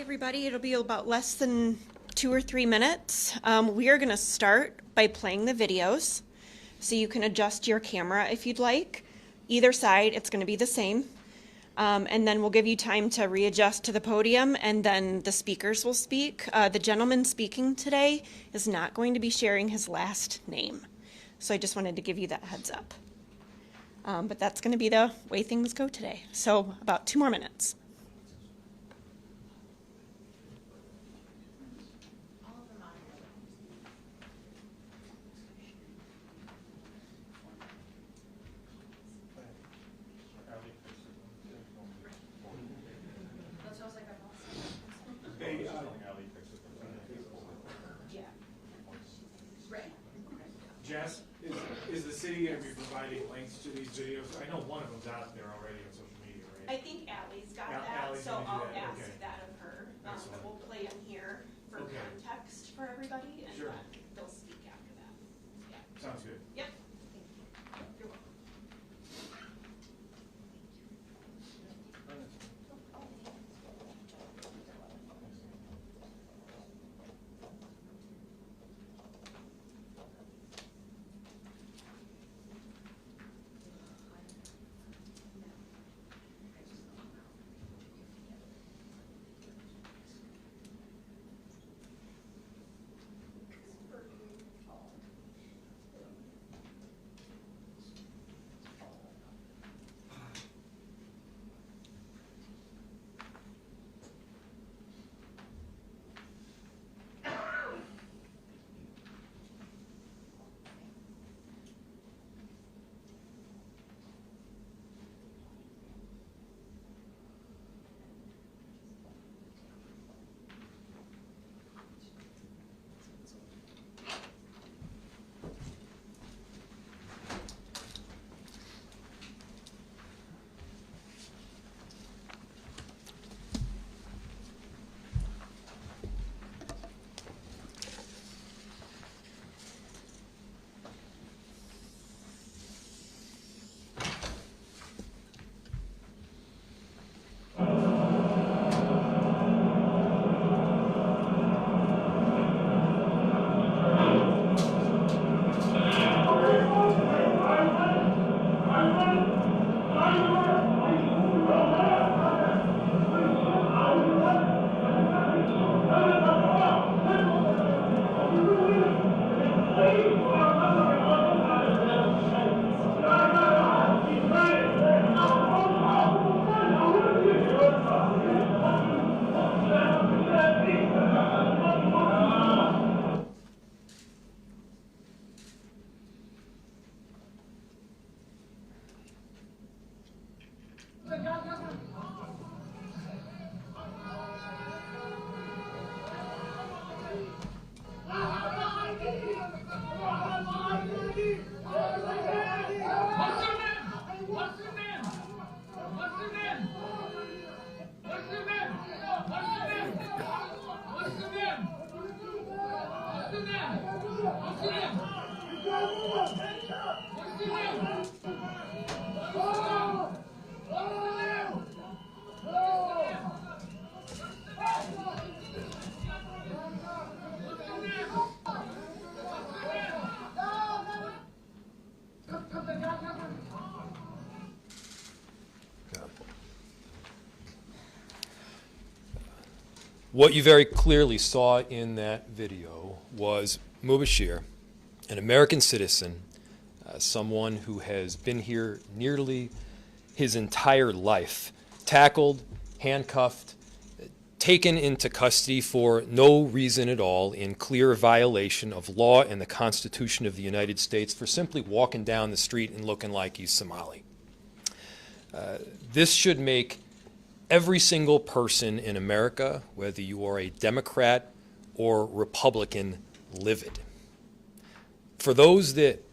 Everybody, it'll be about less than 2 or 3 minutes. We are going to start by playing the videos, so you can adjust your camera if you'd like. Either side, it's going to be the same. And then we'll give you time to readjust to the podium, and then the speakers will speak. The gentleman speaking today is not going to be sharing his last name. So I just wanted to give you that heads up. But that's going to be the way things go today. So about 2 more minutes. Jess, is the city going to be providing links to these videos? I know one of them's out there already on social media, right? I think Allie's got that, Allie's so gonna do I'll that, ask okay. that of her. Excellent. We'll play them here for Okay. context for everybody, and Sure. then they'll speak after that. Yeah. Sounds good. Yep. You're welcome. What you very clearly saw in that video was Mubashir, an American citizen, someone who has been here nearly his entire life, tackled, handcuffed, taken into custody for no reason at all, in clear violation of law and the Constitution of the United States, for simply walking down the street and looking like he's Somali. This should make every single person in America, whether you are a Democrat or Republican, livid. For those that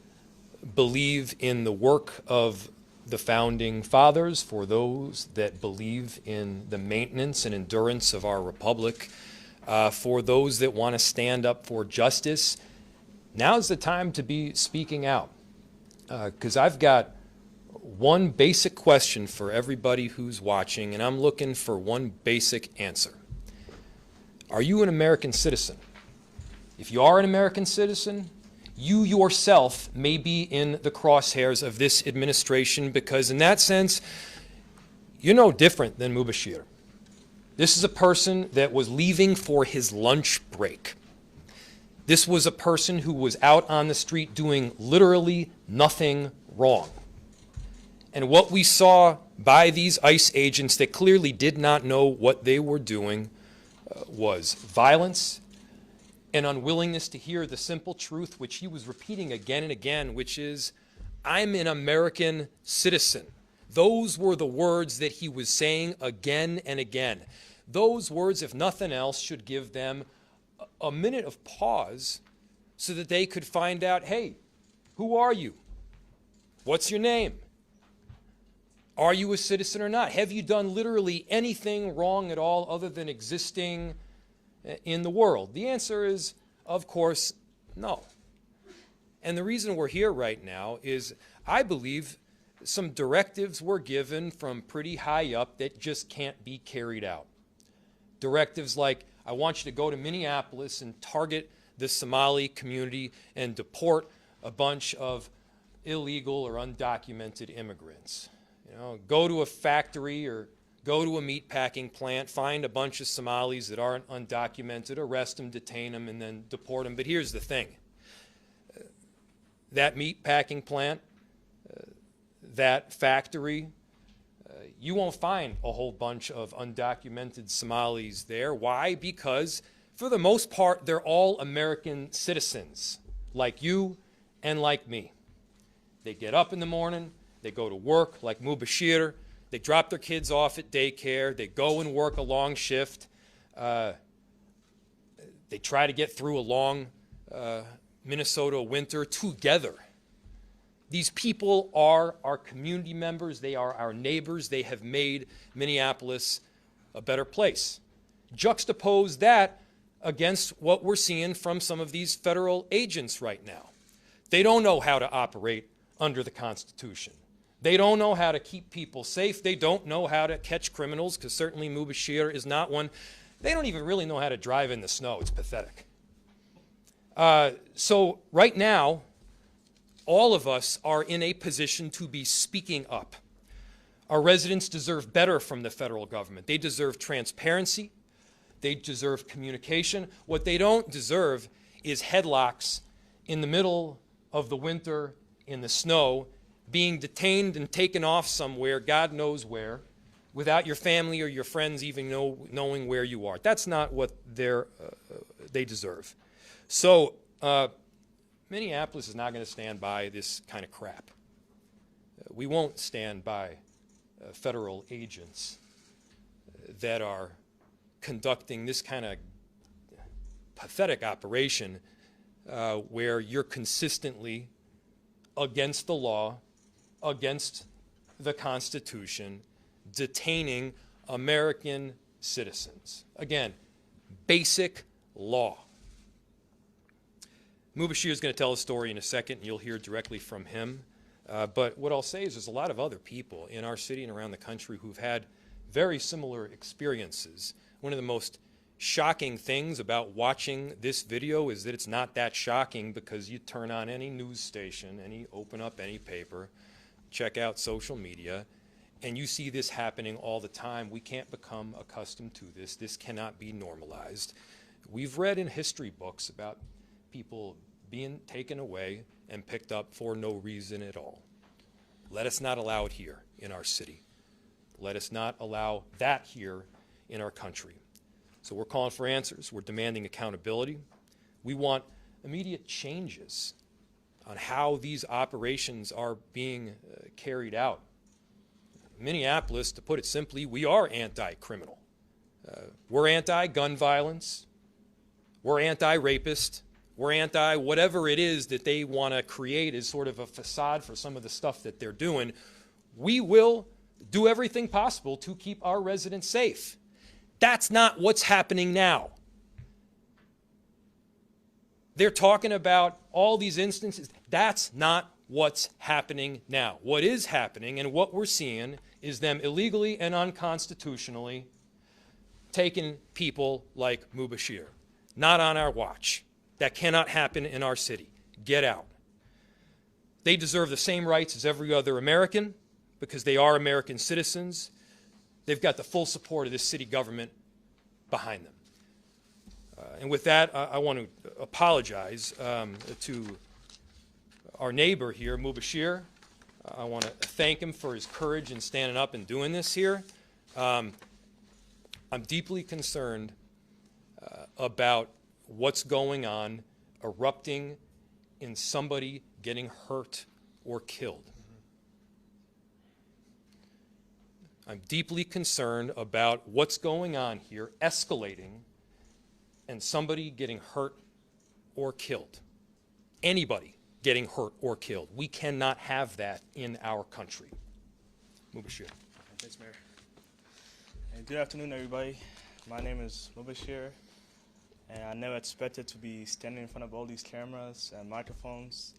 believe in the work of the Founding Fathers, for those that believe in the maintenance and endurance of our republic, for those that want to stand up for justice, now's the time to be speaking out. Because I've got one basic question for everybody who's watching, and I'm looking for one basic answer. Are you an American citizen? If you are an American citizen, you yourself may be in the crosshairs of this administration because in that sense, you're no different than Mubashir. This is a person that was leaving for his lunch break. This was a person who was out on the street doing literally nothing wrong. And what we saw by these ICE agents that clearly did not know what they were doing was violence and unwillingness to hear the simple truth, which he was repeating again and again, which is, I'm an American citizen. Those were the words that he was saying again and again. Those words, if nothing else, should give them a minute of pause so that they could find out, hey, who are you? What's your name? Are you a citizen or not? Have you done literally anything wrong at all other than existing in the world? The answer is, of course, no. And the reason we're here right now is, I believe, some directives were given from pretty high up that just can't be carried out. Directives like, I want you to go to Minneapolis and target the Somali community and deport a bunch of illegal or undocumented immigrants. You know, go to a factory or go to a meatpacking plant, find a bunch of Somalis that aren't undocumented, arrest them, detain them, and then deport them. But here's the thing. That meatpacking plant, that factory, you won't find a whole bunch of undocumented Somalis there. Why? Because for the most part, they're all American citizens, like you and like me. They get up in the morning, they go to work like Mubashir, they drop their kids off at daycare, they go and work a long shift, they try to get through a long Minnesota winter together. These people are our community members, they are our neighbors, they have made Minneapolis a better place. Juxtapose that against what we're seeing from some of these federal agents right now. They don't know how to operate under the Constitution. They don't know how to keep people safe. They don't know how to catch criminals, because certainly Mubashir is not one. They don't even really know how to drive in the snow. It's pathetic. So right now, all of us are in a position to be speaking up. Our residents deserve better from the federal government. They deserve transparency. They deserve communication. What they don't deserve is headlocks in the middle of the winter in the snow, being detained and taken off somewhere, God knows where, without your family or your friends even knowing where you are. That's not what they deserve. So Minneapolis is not going to stand by this kind of crap. We won't stand by federal agents that are conducting this kind of pathetic operation where you're consistently against the law, against the Constitution, detaining American citizens. Again, basic law. Mubashir is going to tell a story in a second, and you'll hear directly from him. But what I'll say is there's a lot of other people in our city and around the country who've had very similar experiences. One of the most shocking things about watching this video is that it's not that shocking, because you turn on any news station, open up any paper, check out social media, and you see this happening all the time. We can't become accustomed to this. This cannot be normalized. We've read in history books about people being taken away and picked up for no reason at all. Let us not allow it here in our city. Let us not allow that here in our country. So we're calling for answers. We're demanding accountability. We want immediate changes on how these operations are being carried out. Minneapolis, to put it simply, we are anti-criminal. We're anti-gun violence. We're anti-rapist. We're anti-whatever it is that they want to create as sort of a facade for some of the stuff that they're doing. We will do everything possible to keep our residents safe. That's not what's happening now. They're talking about all these instances. That's not what's happening now. What is happening and what we're seeing is them illegally and unconstitutionally taken people like Mubashir. Not on our watch. That cannot happen in our city. Get out. They deserve the same rights as every other American because they are American citizens. They've got the full support of this city government behind them. And with that, I want to apologize to our neighbor here, Mubashir. I want to thank him for his courage in standing up and doing this here. I'm deeply concerned about what's going on erupting in somebody getting hurt or killed. I'm deeply concerned about what's going on here escalating and somebody getting hurt or killed. Anybody getting hurt or killed. We cannot have that in our country. Mubashir. Thanks, Mayor. And good afternoon, everybody. My name is Mubashir, and I never expected to be standing in front of all these cameras and microphones.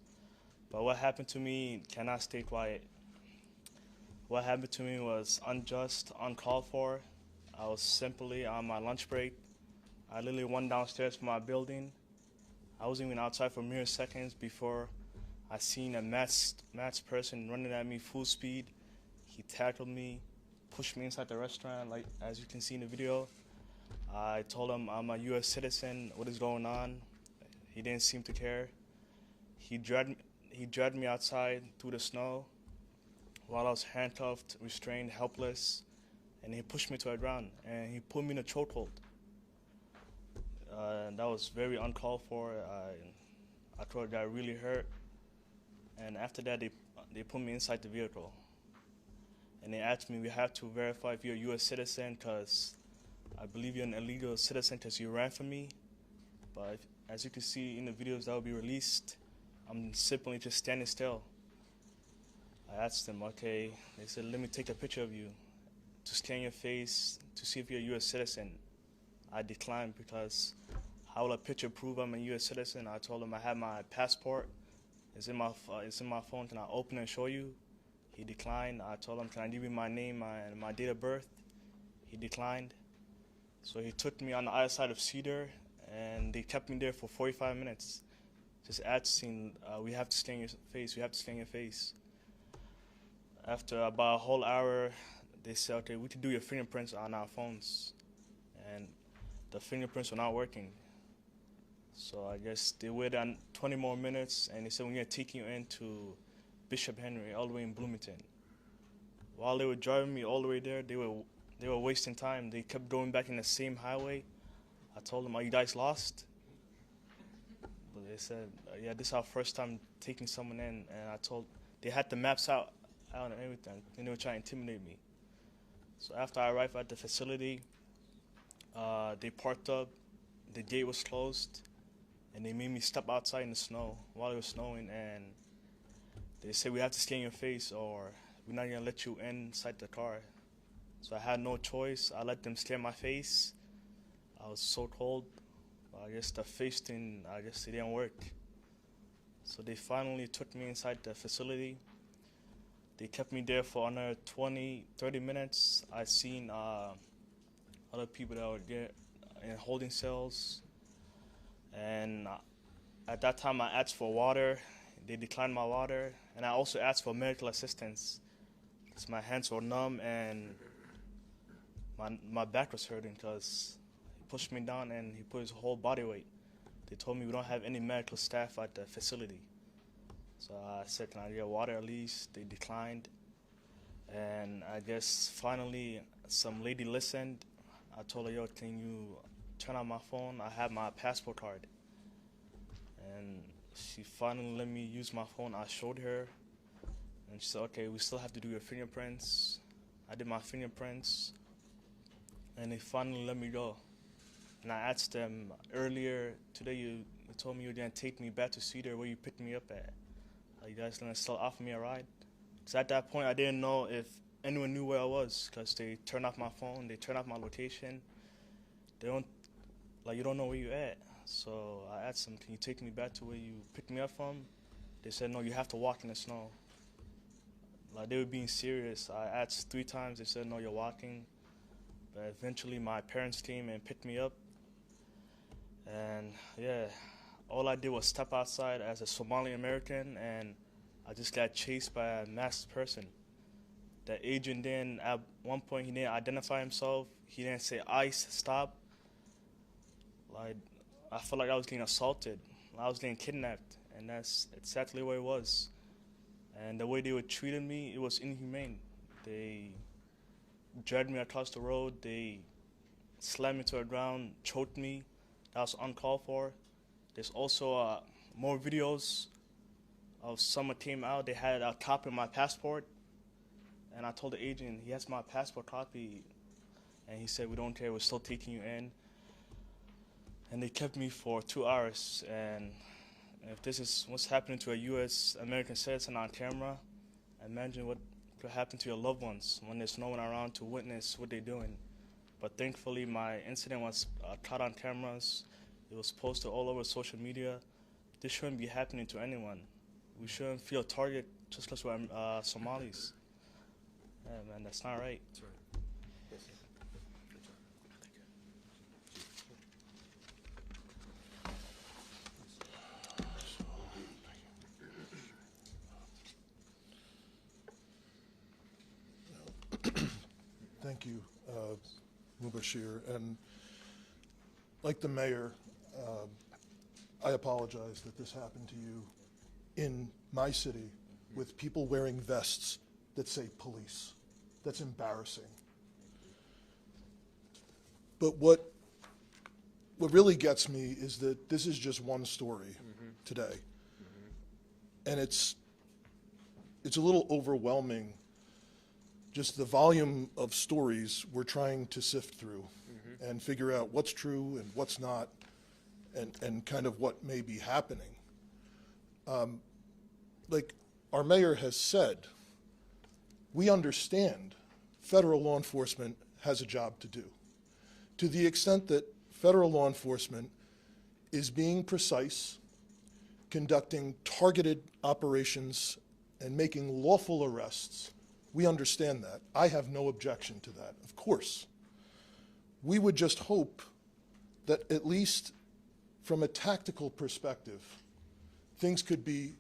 But what happened to me cannot stay quiet. What happened to me was unjust, uncalled for. I was simply on my lunch break. I literally went downstairs from my building. I wasn't even outside for mere seconds before I seen a masked person running at me full speed. He tackled me, pushed me inside the restaurant, like as you can see in the video. I told him I'm a U.S. citizen, what is going on? He didn't seem to care. He dragged me outside through the snow while I was handcuffed, restrained, helpless, and he pushed me to the ground, and he put me in a chokehold. That was very uncalled for. I thought it got really hurt. And after that, they put me inside the vehicle. And they asked me, we have to verify if you're a U.S. citizen because I believe you're an illegal citizen because you ran from me. But as you can see in the videos that will be released, I'm simply just standing still. I asked them, okay, they said, let me take a picture of you to scan your face to see if you're a U.S. citizen. I declined because how will a picture prove I'm a U.S. citizen? I told him I have my passport. It's in my phone. Can I open it and show you? He declined. I told him, can I give you my name and my date of birth? He declined. So he took me on the other side of Cedar, and they kept me there for 45 minutes. Just asking, we have to scan your face. We have to scan your face. After about a whole hour, they said, okay, we can do your fingerprints on our phones. And the fingerprints were not working. So I guess they waited on 20 more minutes, and they said, we're going to take you into Bishop Henry, all the way in Bloomington. While they were driving me all the way there, they were wasting time. They kept going back in the same highway. I told them, are you guys lost? But they said, yeah, this is our first time taking someone in. And they had the maps out and everything, and they were trying to intimidate me. So after I arrived at the facility, they parked up, the gate was closed, and they made me step outside in the snow while it was snowing, and they said, we have to scan your face or we're not going to let you inside the car. So I had no choice. I let them scan my face. I was so cold. I guess the face thing, I guess it didn't work. So they finally took me inside the facility. They kept me there for another 20, 30 minutes. I seen other people that were there in holding cells. And at that time, I asked for water. They declined my water. And I also asked for medical assistance because my hands were numb and my back was hurting because he pushed me down and he put his whole body weight. They told me we don't have any medical staff at the facility. So I said, can I get water at least? They declined. And I guess finally some lady listened. I told her, yo, can you turn on my phone? I have my passport card. And she finally let me use my phone. I showed her. And she said, okay, we still have to do your fingerprints. I did my fingerprints. And they finally let me go. And I asked them earlier today, you told me you were going to take me back to Cedar where you picked me up at. Are you guys going to still offer me a ride? Because at that point, I didn't know if anyone knew where I was because they turned off my phone, they turned off my location. They don't, you don't know where you're at. So I asked them, can you take me back to where you picked me up from? They said, no, you have to walk in the snow. They were being serious. I asked 3 times, they said, no, you're walking. But eventually my parents came and picked me up. And yeah, all I did was step outside as a Somali American, and I just got chased by a masked person. The agent didn't, at one point, he didn't identify himself. He didn't say ICE, stop. Like, I felt like I was getting assaulted. I was getting kidnapped, and that's exactly what it was. And the way they were treating me, it was inhumane. They dragged me across the road. They slammed me to the ground, choked me. That was uncalled for. There's also more videos of someone came out. They had a copy of my passport. And I told the agent, he has my passport copy. And he said, we don't care, we're still taking you in. And they kept me for 2 hours. And if this is what's happening to a U.S. American citizen on camera, imagine what could happen to your loved ones when there's no one around to witness what they're doing. But thankfully, my incident was caught on cameras. It was posted all over social media. This shouldn't be happening to anyone. We shouldn't feel targeted just because we're Somalis. Yeah, man, that's not right. That's right. Thank you, Mubashir. And like the mayor, I apologize that this happened to you in my city with people wearing vests that say police. That's embarrassing. But what really gets me is that this is just one story today. And it's a little overwhelming, just the volume of stories we're trying to sift through and figure out what's true and what's not, and kind of what may be happening. Like our mayor has said, we understand federal law enforcement has a job to do. To the extent that federal law enforcement is being precise, conducting targeted operations, and making lawful arrests, we understand that. I have no objection to that, of course. We would just hope that at least from a tactical perspective, things could be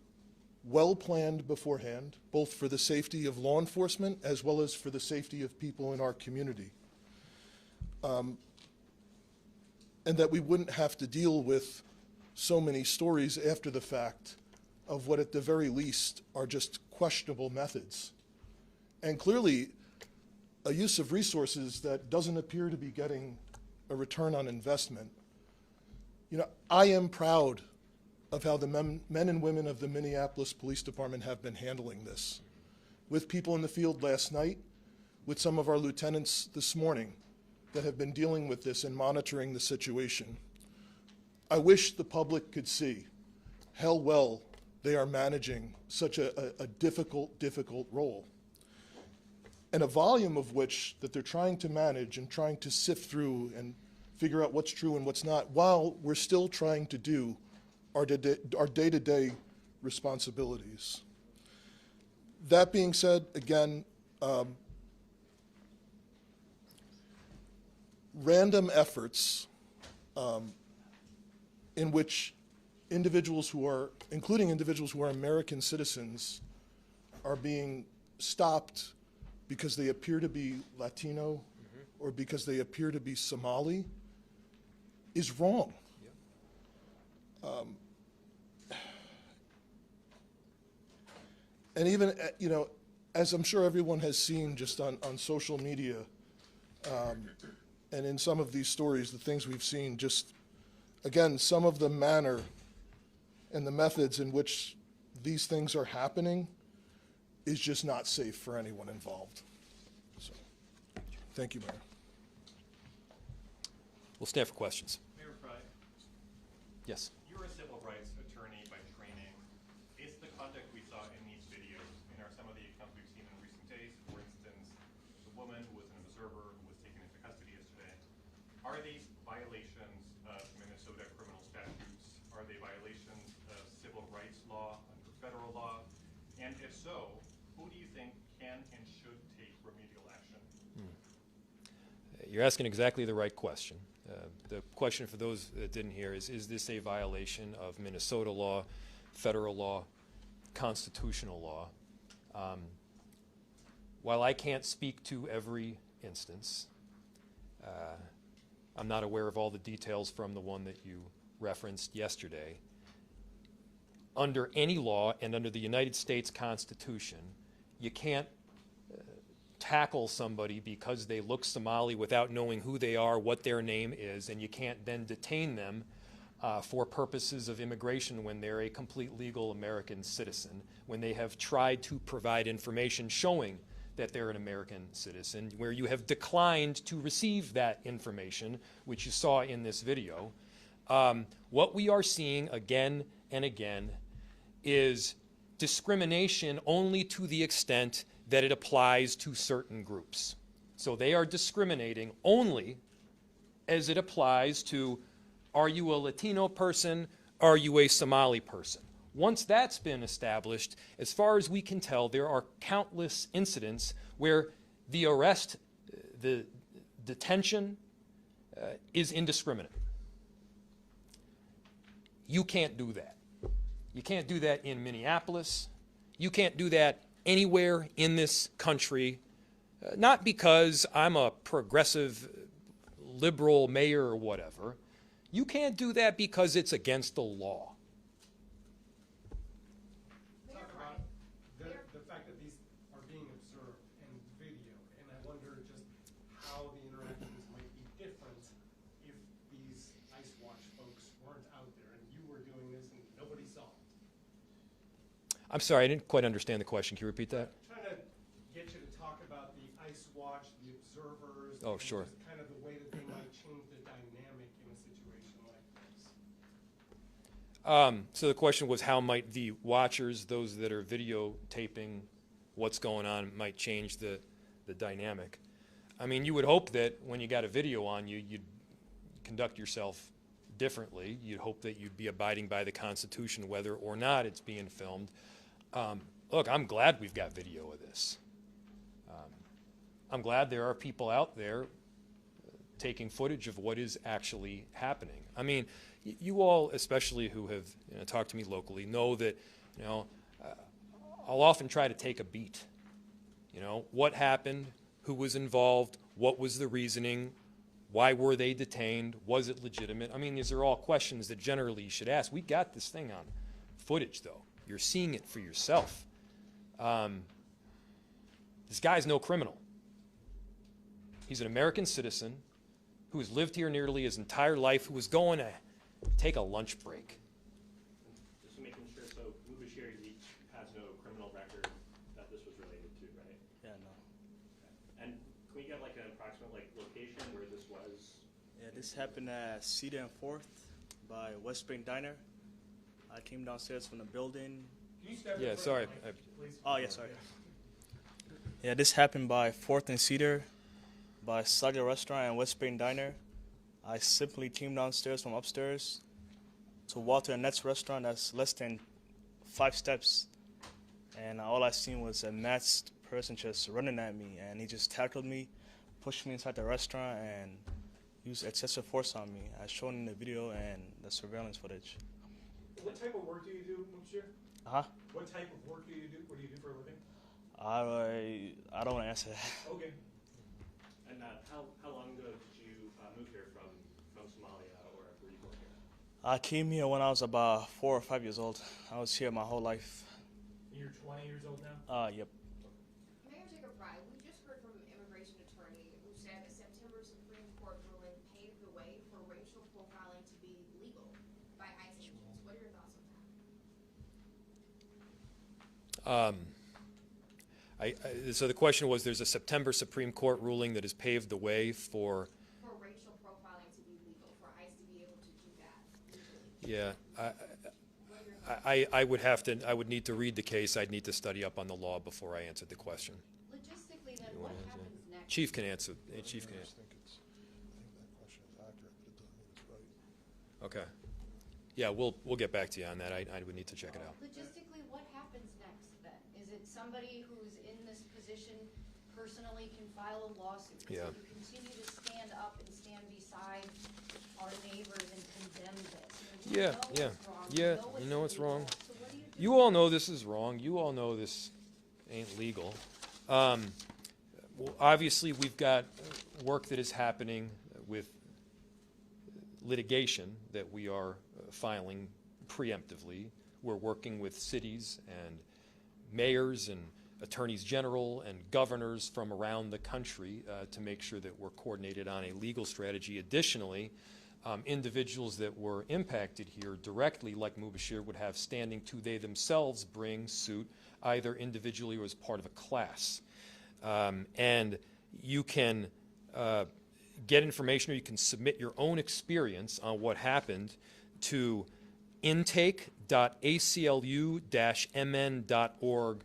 well planned beforehand, both for the safety of law enforcement as well as for the safety of people in our community. And that we wouldn't have to deal with so many stories after the fact of what at the very least are just questionable methods. And clearly, a use of resources that doesn't appear to be getting a return on investment. You know, I am proud of how the men and women of the Minneapolis Police Department have been handling this. With people in the field last night, with some of our lieutenants this morning that have been dealing with this and monitoring the situation. I wish the public could see how well they are managing such a difficult role. And a volume of which that they're trying to manage and trying to sift through and figure out what's true and what's not, while we're still trying to do our day-to-day responsibilities. That being said, again, random efforts in which individuals who are, including individuals who are American citizens, are being stopped because they appear to be Latino or because they appear to be Somali is wrong. And even, you know, as I'm sure everyone has seen just on social media and in some of these stories, the things we've seen, just, again, some of the manner and the methods in which these things are happening is just not safe for anyone involved. So, thank you, Mayor. We'll stand for questions. Mayor Frey, Yes. you're a civil rights attorney by training. Is the conduct we saw in these videos, and are some of the accounts we've seen in recent days, for instance, the woman who was an observer who was taken into custody yesterday, are these violations of Minnesota criminal statutes? Are they violations of civil rights law under federal law? And if so, who do you think can and should take remedial action? You're asking exactly the right question. The question for those that didn't hear is this a violation of Minnesota law, federal law, constitutional law? While I can't speak to every instance, I'm not aware of all the details from the one that you referenced yesterday. Under any law and under the United States Constitution, you can't tackle somebody because they look Somali without knowing who they are, what their name is, and you can't then detain them for purposes of immigration when they're a complete legal American citizen, when they have tried to provide information showing that they're an American citizen, where you have declined to receive that information, which you saw in this video. What we are seeing again and again is discrimination only to the extent that it applies to certain groups. So they are discriminating only as it applies to, are you a Latino person? Are you a Somali person? Once that's been established, as far as we can tell, there are countless incidents where the arrest, the detention is indiscriminate. You can't do that. You can't do that in Minneapolis. You can't do that anywhere in this country, not because I'm a progressive liberal mayor or whatever. You can't do that because it's against the law. Talk about the fact that these are being observed and video, and I wonder just how the interactions might be different if these ICE Watch folks weren't out there and you were doing this and nobody saw it. I'm sorry, I didn't quite understand the question. Can you repeat that? Trying to get you to talk about the ICE Watch, the observers, Oh, and sure. just kind of the way that they might change the dynamic in a situation like this. So the question was, how might the watchers, those that are videotaping what's going on, might change the dynamic? I mean, you would hope that when you got a video on you, you'd conduct yourself differently. You'd hope that you'd be abiding by the Constitution, whether or not it's being filmed. Look, I'm glad we've got video of this. I'm glad there are people out there taking footage of what is actually happening. I mean, you all, especially who have talked to me locally, know that I'll often try to take a beat. What happened, who was involved, what was the reasoning, why were they detained, was it legitimate? I mean, these are all questions that generally you should ask. We got this thing on footage, though. You're seeing it for yourself. This guy's no criminal. He's an American citizen who has lived here nearly his entire life, who was going to take a lunch break. Just making sure, so Mubashir has no criminal record that this was related to, right? Yeah, no. And can we get like an approximate location where this was? Yeah, this happened at Cedar and 4th by West Spring Diner. I came downstairs from the building. Can you step Yeah, in front sorry. of the mic, please? Oh, yeah, sorry. Yeah, this happened by 4th and Cedar, by Saga Restaurant and West Spring Diner. I simply came downstairs from upstairs to Walter and Nett's restaurant. That's less than 5 steps. And all I seen was a masked person just running at me. And he just tackled me, pushed me inside the restaurant, and used excessive force on me, as shown in the video and the surveillance footage. What type of work do you do, Mubashir? Uh-huh. What type of work do you do? What do you do for a living? I don't want to answer that. Okay. And how long ago did you move here from Somalia, or were you born here? I came here when I was about 4 or 5 years old. I was here my whole life. You're 20 years old now? Yep. Mayor Jacob Frey, we just heard from an immigration attorney who said a September Supreme Court ruling paved the way for racial profiling to be legal by ICE agents. What are your thoughts on that? So the question was, there's a September Supreme Court ruling that has paved the way for racial profiling to be legal, for ICE to be able to do that legally. Yeah, What are your thoughts? I would need to read the case. I'd need to study up on the law before I answered the question. Logistically, then, what happens next? Chief can answer. Chief can I answer. think that question is accurate, but it doesn't mean it's right. Okay. Yeah, we'll get back to you on that. I would need to check it out. Logistically, what happens next then? Is it somebody who's in this position personally can file a lawsuit. Yeah. If you continue to stand up and stand beside our neighbors and condemn this. You Yeah, know yeah, it's wrong. yeah, You you know it's illegal. wrong. So what do you do? You all know this is wrong. You all know this ain't legal. Well, obviously, we've got work that is happening with litigation that we are filing preemptively. We're working with cities and mayors and attorneys general and governors from around the country to make sure that we're coordinated on a legal strategy. Additionally, individuals that were impacted here directly, like Mubashir, would have standing to they themselves bring suit either individually or as part of a class. And you can get information or you can submit your own experience on what happened to intake.aclu-mn.org/.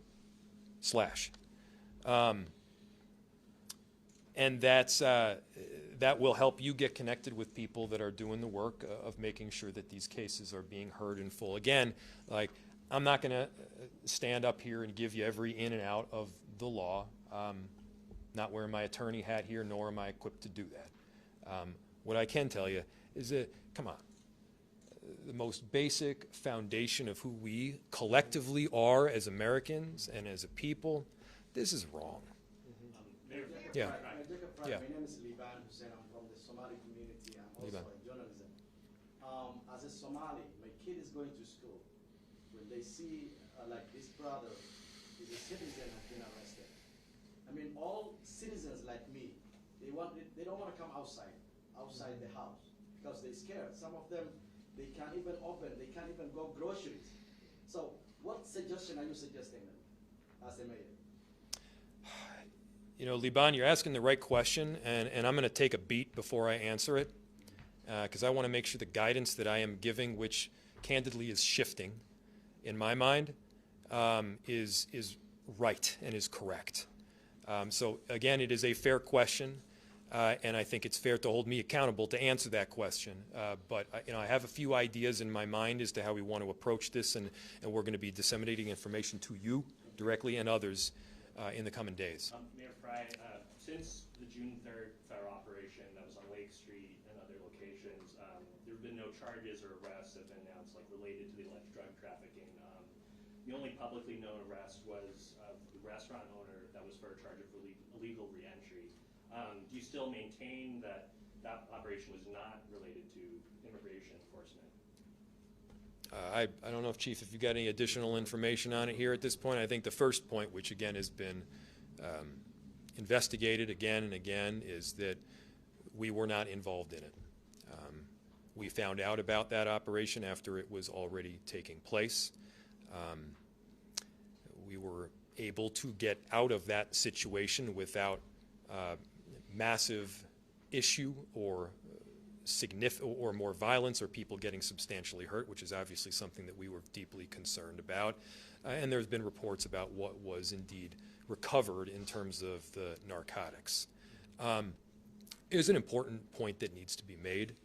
And that will help you get connected with people that are doing the work of making sure that these cases are being heard in full. Again, like, I'm not going to stand up here and give you every in and out of the law. Not wearing my attorney hat here, nor am I equipped to do that. What I can tell you is that, come on, the most basic foundation of who we collectively are as Americans and as a people, this is wrong. Yeah. Jacob Frey, Yeah. my name is Liban Hussein. I'm from the Somali community. I'm also Liban. in journalism. As a Somali, my kid is going to school. When they see, like, this brother is a citizen has been arrested. I mean, all citizens like me, they don't want to come outside the house because they're scared. Some of them, they can't even go groceries. So what suggestion are you suggesting them as a mayor? You know, Liban, you're asking the right question, and I'm going to take a beat before I answer it, because I want to make sure the guidance that I am giving, which candidly is shifting in my mind, is right and is correct. So again, it is a fair question, and I think it's fair to hold me accountable to answer that question. But you know, I have a few ideas in my mind as to how we want to approach this, and we're going to be disseminating information to you directly and others in the coming days. Mayor Frey, since the June 3rd federal operation that was on Lake Street and other locations, there have been no charges or arrests that have been announced, like, related to the alleged drug trafficking. The only publicly known arrest was of the restaurant owner that was for a charge of illegal reentry. Do you still maintain that that operation was not related to immigration enforcement? I don't know, Chief, if you got any additional information on it here at this point. I think the first point, which again has been investigated again and again, is that we were not involved in it. We found out about that operation after it was already taking place. We were able to get out of that situation without massive issue or or more violence or people getting substantially hurt, which is obviously something that we were deeply concerned about. And there's been reports about what was indeed recovered in terms of the narcotics. Is an important point that needs to be made.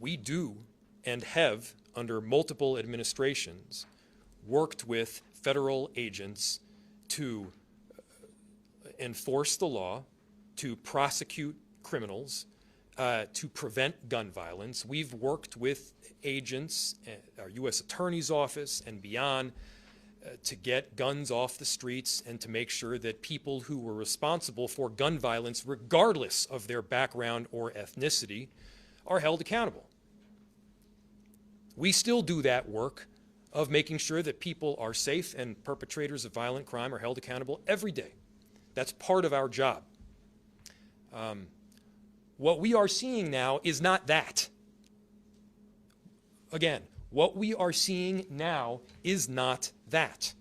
We do and have, under multiple administrations, worked with federal agents to enforce the law, to prosecute criminals, to prevent gun violence. We've worked with agents, our U.S. Attorney's Office and beyond, to get guns off the streets and to make sure that people who were responsible for gun violence, regardless of their background or ethnicity, are held accountable. We still do that work of making sure that people are safe and perpetrators of violent crime are held accountable every day. That's part of our job. What we are seeing now is not that. Again, what we are seeing now is not that.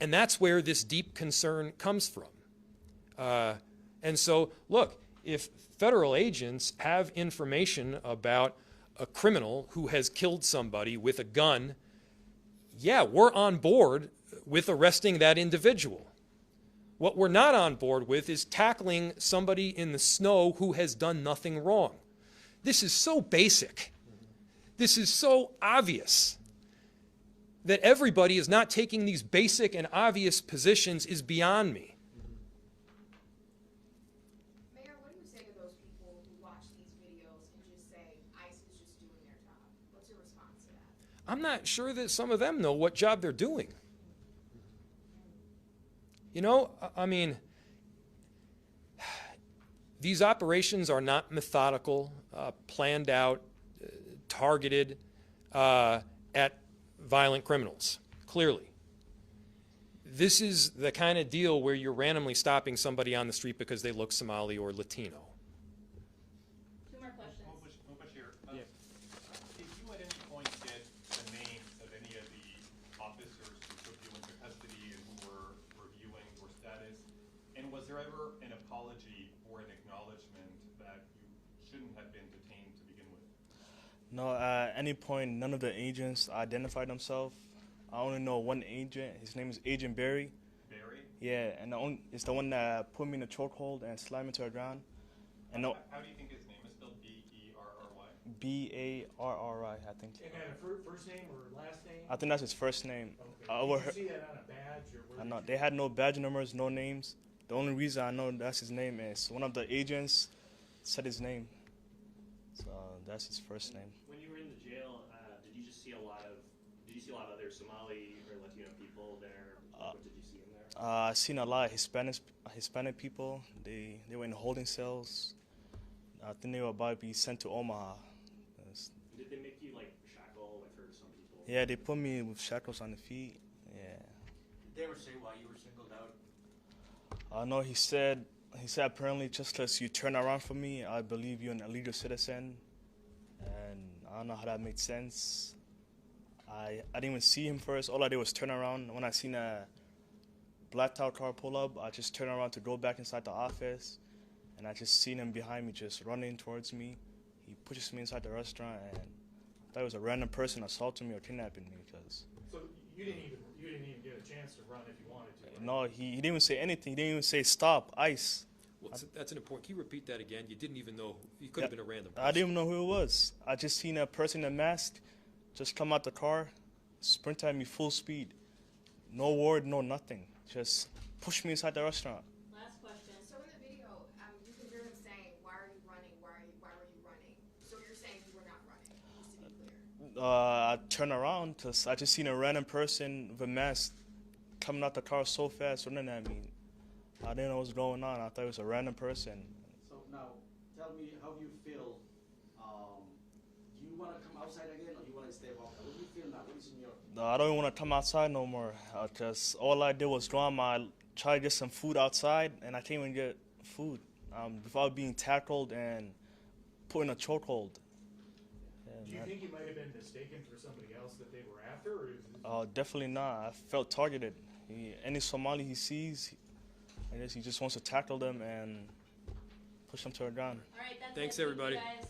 And that's where this deep concern comes from. And so, look, if federal agents have information about a criminal who has killed somebody with a gun, yeah, we're on board with arresting that individual. What we're not on board with is tackling somebody in the snow who has done nothing wrong. This is so basic. This is so obvious that everybody is not taking these basic and obvious positions is beyond me. Mayor, what do you say to those people who watch these videos and just say ICE is just doing their job? What's your response to that? I'm not sure that some of them know what job they're doing. You know, I mean, these operations are not methodical, planned out, targeted at violent criminals, clearly. This is the kind of deal where you're randomly stopping somebody on the street because they look Somali or Latino. Two more questions. Mubashir, did you at any point get the names of any of the officers who took you into custody and who were reviewing your status? And was there ever an apology or an acknowledgement that you shouldn't have been detained to begin with? No, at any point, none of the agents identified themselves. I only know one agent. His name is Agent Barry. Barry? Yeah, and it's the one that put me in a chokehold and slammed me to the ground. And no, How do you think his name is spelled? B-E-R-R-Y? B-A-R-R-I, I think. And then a first name or last name? I think that's his first name. Okay. Did you see that on a badge or where? I know they had no badge numbers, no names. The only reason I know that's his name is one of the agents said his name, so that's his first name. When you were in the jail, did you see a lot of other Somali or Latino people there? What did you see in there? I seen a lot of Hispanic people. They were in holding cells. I think they were about to be sent to Omaha. Did they make you like shackle? I've heard some people. Yeah, they put me with shackles on the feet. Yeah. Did they ever say why you were singled out? No, he said apparently just because you turn around for me, I believe you're an illegal citizen. And I don't know how that made sense. I didn't even see him first. All I did was turn around. When I seen a blacked out car pull up, I just turned around to go back inside the office. And I just seen him behind me just running towards me. He pushes me inside the restaurant, and I thought it was a random person assaulting me or kidnapping me. Because So you didn't even get a chance to run if you wanted to. Right? no, he didn't even say anything. He didn't even say stop, ICE. Well, that's an important. Can you repeat that again? You didn't even know. You could have been a random person. I didn't even know who it was. I just seen a person in a mask just come out the car, sprint at me full speed. No word, no nothing. Just push me inside the restaurant. Last question. So in the video, you can hear him saying, "Why are you running? Why were you running?" So you're saying you were not running, just to be clear. I turned around because I just seen a random person with a mask coming out the car so fast, running at me. I didn't know what was going on. I thought it was a random person. So now, tell me how you feel. Do you want to come outside again, or you want to stay home? What do you feel now? What is in your? No, I don't even want to come outside no more. Because all I did was try to get some food outside, and I can't even get food without being tackled and put in a chokehold. Do you think you might have been mistaken for somebody else that they were after? Or is Definitely not. I felt targeted. Any Somali he sees, I guess he just wants to tackle them and push them to the ground. All right, that's Thanks, it. Thank you, everybody. guys.